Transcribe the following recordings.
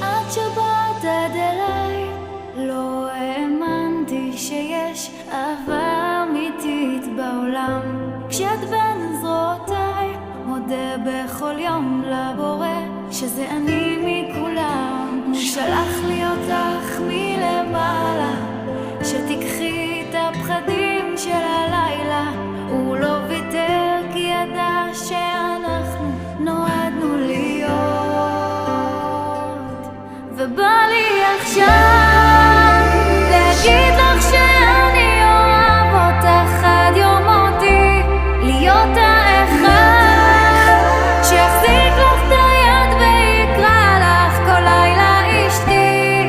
עד שבאת עד אליי לא האמנתי שיש אהבה אמיתית בעולם. כשאת בין זרועותיי מודה בכל יום לבורא שזה אני מכולם. הוא שלח לי אותך מלמעלה שתיקחי את הפחדים של הלילה. הוא לא ויתר כי ידע שאנחנו נועדנו להיות. ובא לי עכשיו להגיד לך שאני אוהב אותך עד יום מותי. להיות האחד שיחזיק לך את היד ויקרא לך כל לילה אשתי.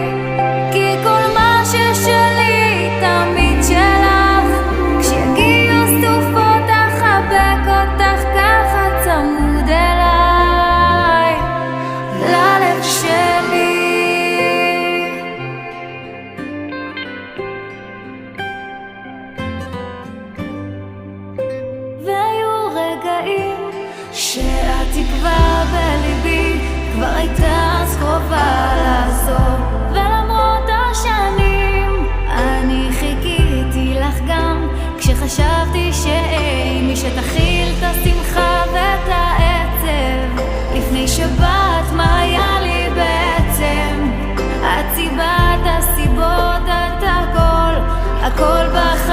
כי כל מה ששלי תמיד שלך. כשיגיעו סופות אחבק אותך ככה צמוד אליי ללב שלי. והיו רגעים שהתקווה בליבי כבר הייתה אז קרובה לעזוב. ולמרות השנים אני חיכיתי לך גם כשחשבתי שאין מי שתכיל את השמחה ואת העצב. לפני שבאת מה היה לי בעצם? את סיבת הסיבות, את הכל בחיים.